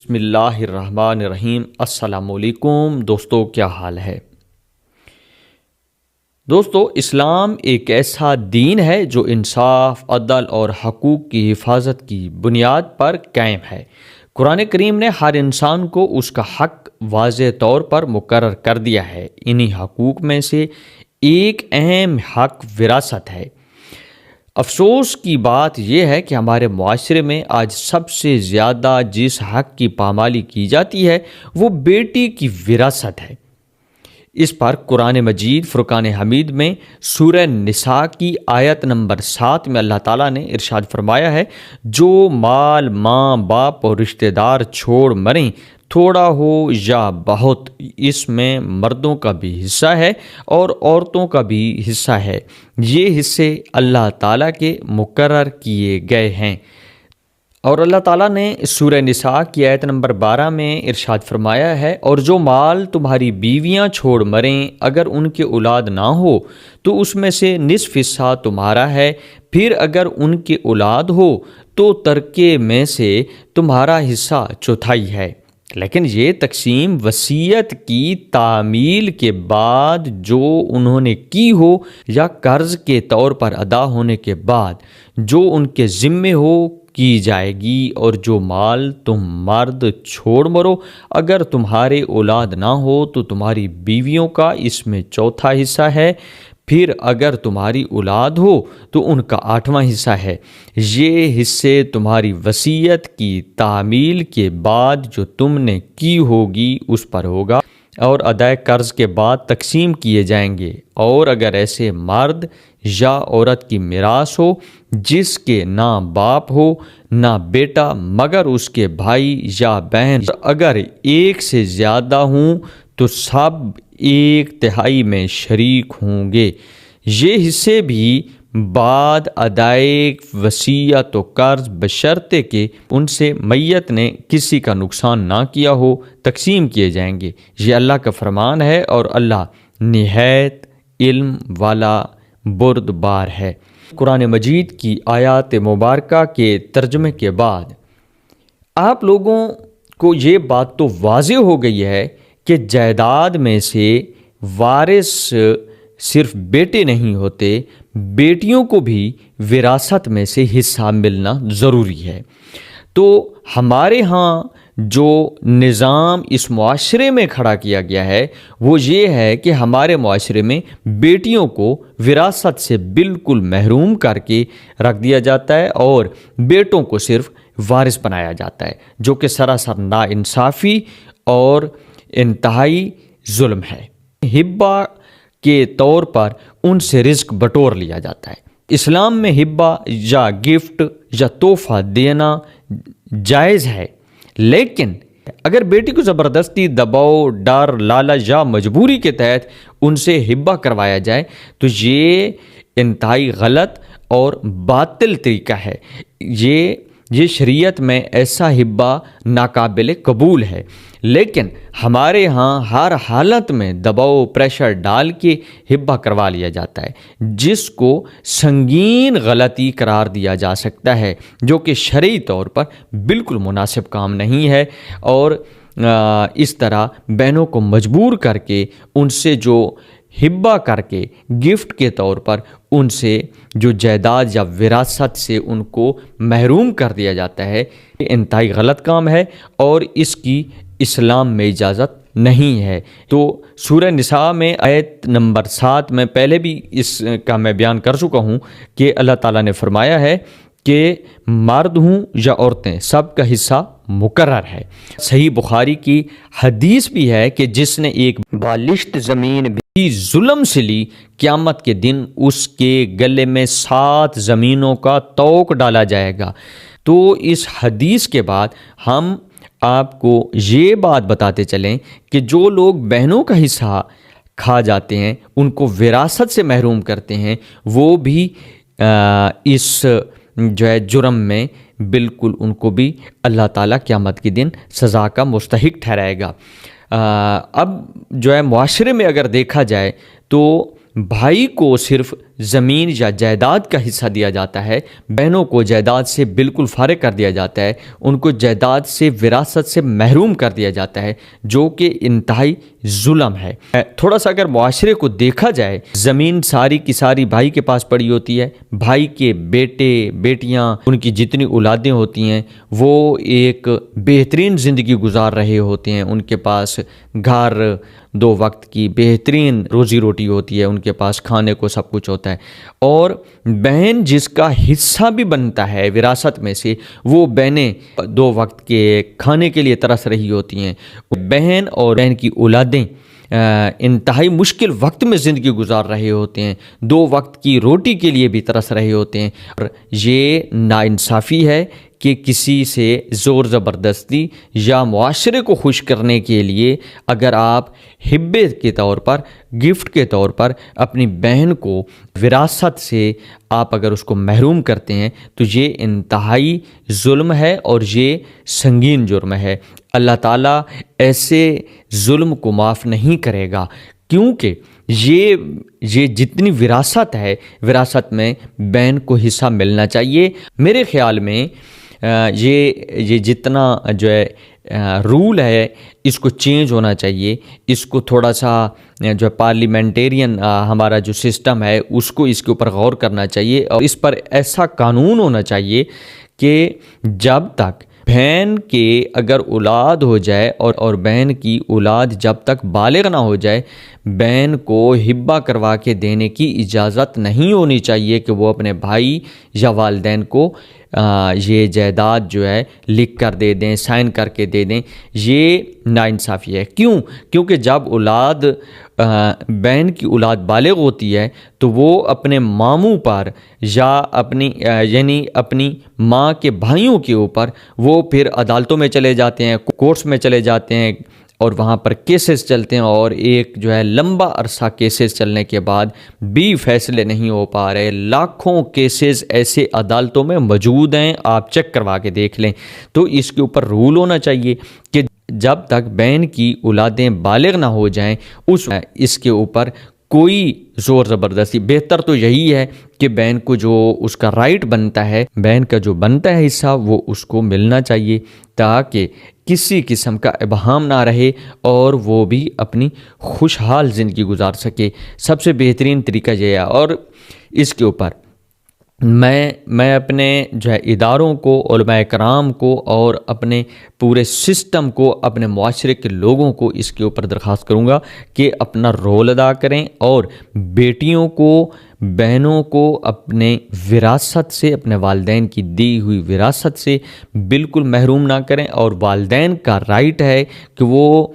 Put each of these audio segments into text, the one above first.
بسم اللہ الرحمن الرحیم۔ السلام علیکم دوستو، کیا حال ہے؟ دوستو، اسلام ایک ایسا دین ہے جو انصاف، عدل اور حقوق کی حفاظت کی بنیاد پر قائم ہے۔ قرآن کریم نے ہر انسان کو اس کا حق واضح طور پر مقرر کر دیا ہے۔ انہی حقوق میں سے ایک اہم حق وراثت ہے۔ افسوس کی بات یہ ہے کہ ہمارے معاشرے میں آج سب سے زیادہ جس حق کی پامالی کی جاتی ہے وہ بیٹی کی وراثت ہے۔ اس پر قرآن مجید فرقان حمید میں سورہ نساء کی آیت نمبر 7 میں اللہ تعالیٰ نے ارشاد فرمایا ہے، جو مال ماں باپ اور رشتہ دار چھوڑ مریں، تھوڑا ہو یا بہت، اس میں مردوں کا بھی حصہ ہے اور عورتوں کا بھی حصہ ہے۔ یہ حصے اللہ تعالیٰ کے مقرر کیے گئے ہیں۔ اور اللہ تعالیٰ نے سورہ نساء کی آیت نمبر 12 میں ارشاد فرمایا ہے، اور جو مال تمہاری بیویاں چھوڑ مریں، اگر ان کے اولاد نہ ہو تو اس میں سے نصف حصہ تمہارا ہے، پھر اگر ان کے اولاد ہو تو ترکے میں سے تمہارا حصہ چوتھائی ہے۔ لیکن یہ تقسیم وصیت کی تعمیل کے بعد جو انہوں نے کی ہو یا قرض کے طور پر ادا ہونے کے بعد جو ان کے ذمے ہو کی جائے گی۔ اور جو مال تم مرد چھوڑ مرو، اگر تمہارے اولاد نہ ہو تو تمہاری بیویوں کا اس میں چوتھا حصہ ہے، پھر اگر تمہاری اولاد ہو تو ان کا 8واں حصہ ہے۔ یہ حصے تمہاری وصیت کی تعمیل کے بعد جو تم نے کی ہوگی اس پر ہوگا اور ادائے قرض کے بعد تقسیم کیے جائیں گے۔ اور اگر ایسے مرد یا عورت کی میراث ہو جس کے نہ باپ ہو نہ بیٹا مگر اس کے بھائی یا بہن، اگر ایک سے زیادہ ہوں تو سب 1/3 میں شریک ہوں گے۔ یہ حصے بھی بعد ادائے وصیت و قرض بشرطے کہ ان سے میت نے کسی کا نقصان نہ کیا ہو تقسیم کیے جائیں گے۔ یہ اللہ کا فرمان ہے اور اللہ نہایت علم والا بردبار ہے۔ قرآن مجید کی آیات مبارکہ کے ترجمے کے بعد آپ لوگوں کو یہ بات تو واضح ہو گئی ہے کہ جائیداد میں سے وارث صرف بیٹے نہیں ہوتے، بیٹیوں کو بھی وراثت میں سے حصہ ملنا ضروری ہے۔ تو ہمارے ہاں جو نظام اس معاشرے میں کھڑا کیا گیا ہے وہ یہ ہے کہ ہمارے معاشرے میں بیٹیوں کو وراثت سے بالکل محروم کر کے رکھ دیا جاتا ہے اور بیٹوں کو صرف وارث بنایا جاتا ہے، جو کہ سراسر ناانصافی اور انتہائی ظلم ہے۔ ہبہ کے طور پر ان سے رزق بٹور لیا جاتا ہے۔ اسلام میں ہبہ یا گفٹ یا تحفہ دینا جائز ہے، لیکن اگر بیٹی کو زبردستی دباؤ، ڈر، لالچ یا مجبوری کے تحت ان سے ہبہ کروایا جائے تو یہ انتہائی غلط اور باطل طریقہ ہے۔ یہ شریعت میں ایسا ہبہ ناقابل قبول ہے، لیکن ہمارے ہاں ہر حالت میں دباؤ، پریشر ڈال کے ہبہ کروا لیا جاتا ہے، جس کو سنگین غلطی قرار دیا جا سکتا ہے، جو کہ شرعی طور پر بالکل مناسب کام نہیں ہے۔ اور اس طرح بہنوں کو مجبور کر کے ان سے جو ہبہ کر کے گفٹ کے طور پر ان سے جو جائیداد یا وراثت سے ان کو محروم کر دیا جاتا ہے، یہ انتہائی غلط کام ہے اور اس کی اسلام میں اجازت نہیں ہے۔ تو سورہ نساء میں آیت نمبر 7 میں پہلے بھی اس کا میں بیان کر چکا ہوں کہ اللہ تعالیٰ نے فرمایا ہے کہ مرد ہوں یا عورتیں سب کا حصہ مقرر ہے۔ صحیح بخاری کی حدیث بھی ہے کہ جس نے ایک بالشت زمین بھی ظلم سے لی، قیامت کے دن اس کے گلے میں 7 زمینوں کا طوق ڈالا جائے گا۔ تو اس حدیث کے بعد ہم آپ کو یہ بات بتاتے چلیں کہ جو لوگ بہنوں کا حصہ کھا جاتے ہیں، ان کو وراثت سے محروم کرتے ہیں، وہ بھی اس جو ہے جرم میں بالکل ان کو بھی اللہ تعالیٰ قیامت کے دن سزا کا مستحق ٹھہرائے گا۔ اب جو ہے معاشرے میں اگر دیکھا جائے تو بھائی کو صرف زمین یا جائیداد کا حصہ دیا جاتا ہے، بہنوں کو جائیداد سے بالکل فارغ کر دیا جاتا ہے، ان کو جائیداد سے، وراثت سے محروم کر دیا جاتا ہے، جو کہ انتہائی ظلم ہے۔ تھوڑا سا اگر معاشرے کو دیکھا جائے، زمین ساری کی ساری بھائی کے پاس پڑی ہوتی ہے، بھائی کے بیٹے بیٹیاں، ان کی جتنی اولادیں ہوتی ہیں وہ ایک بہترین زندگی گزار رہے ہوتے ہیں، ان کے پاس گھر، 2 وقت کی بہترین روزی روٹی ہوتی ہے، ان کے پاس کھانے کو سب کچھ ہوتا ہے، اور بہن جس کا حصہ بھی بنتا ہے وراثت میں سے، وہ بہنیں 2 وقت کے کھانے کے لیے ترس رہی ہوتی ہیں۔ بہن اور بہن کی اولادیں انتہائی مشکل وقت میں زندگی گزار رہے ہوتے ہیں، 2 وقت کی روٹی کے لیے بھی ترس رہے ہوتے ہیں، اور یہ ناانصافی ہے کہ کسی سے زور زبردستی یا معاشرے کو خوش کرنے کے لیے اگر آپ ہبے کے طور پر، گفٹ کے طور پر اپنی بہن کو وراثت سے آپ اگر اس کو محروم کرتے ہیں تو یہ انتہائی ظلم ہے اور یہ سنگین جرم ہے۔ اللہ تعالیٰ ایسے ظلم کو معاف نہیں کرے گا، کیونکہ یہ جتنی وراثت ہے، وراثت میں بہن کو حصہ ملنا چاہیے۔ میرے خیال میں یہ جتنا جو ہے رول ہے اس کو چینج ہونا چاہیے، اس کو تھوڑا سا جو پارلیمنٹیرین ہمارا جو سسٹم ہے اس کو اس کے اوپر غور کرنا چاہیے، اور اس پر ایسا قانون ہونا چاہیے کہ جب تک بہن کے اگر اولاد ہو جائے اور بہن کی اولاد جب تک بالغ نہ ہو جائے، بہن کو ہبہ کروا کے دینے کی اجازت نہیں ہونی چاہیے کہ وہ اپنے بھائی یا والدین کو یہ جائیداد جو ہے لکھ کر دے دیں، سائن کر کے دے دیں۔ یہ ناانصافی ہے۔ کیونکہ جب بہن کی اولاد بالغ ہوتی ہے تو وہ اپنے ماموں پر یا اپنی ماں کے بھائیوں کے اوپر وہ پھر عدالتوں میں چلے جاتے ہیں، کورٹس میں چلے جاتے ہیں، اور وہاں پر کیسز چلتے ہیں، اور ایک جو ہے لمبا عرصہ کیسز چلنے کے بعد بھی فیصلے نہیں ہو پا رہے۔ لاکھوں کیسز ایسے عدالتوں میں موجود ہیں، آپ چیک کروا کے دیکھ لیں۔ تو اس کے اوپر رول ہونا چاہیے کہ جب تک بہن کی اولادیں بالغ نہ ہو جائیں اس کے اوپر کوئی زور زبردستی، بہتر تو یہی ہے کہ بہن کو جو اس کا رائٹ بنتا ہے، بہن کا جو بنتا ہے حصہ، وہ اس کو ملنا چاہیے، تاکہ کسی قسم کا ابہام نہ رہے اور وہ بھی اپنی خوشحال زندگی گزار سکے۔ سب سے بہترین طریقہ یہ ہے، اور اس کے اوپر میں اپنے جو ہے اداروں کو، علماء کرام کو اور اپنے پورے سسٹم کو، اپنے معاشرے کے لوگوں کو اس کے اوپر درخواست کروں گا کہ اپنا رول ادا کریں، اور بیٹیوں کو، بہنوں کو اپنے وراثت سے، اپنے والدین کی دی ہوئی وراثت سے بالکل محروم نہ کریں، اور والدین کا رائٹ ہے کہ وہ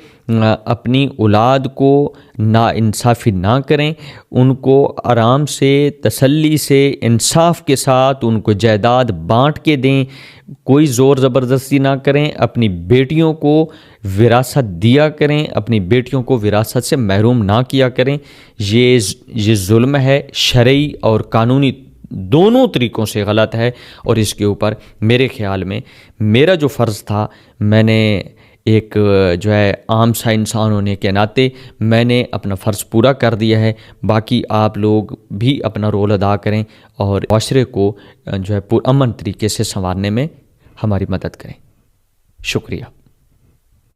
اپنی اولاد کو ناانصافی نہ کریں، ان کو آرام سے، تسلی سے، انصاف کے ساتھ ان کو جائیداد بانٹ کے دیں، کوئی زور زبردستی نہ کریں، اپنی بیٹیوں کو وراثت دیا کریں، اپنی بیٹیوں کو وراثت سے محروم نہ کیا کریں۔ یہ ظلم ہے، شرعی اور قانونی دونوں طریقوں سے غلط ہے، اور اس کے اوپر میرے خیال میں میرا جو فرض تھا، میں نے ایک جو ہے عام سا انسان ہونے کے ناطے میں نے اپنا فرض پورا کر دیا ہے۔ باقی آپ لوگ بھی اپنا رول ادا کریں اور معاشرے کو جو ہے پرامن طریقے سے سنوارنے میں ہماری مدد کریں۔ شکریہ۔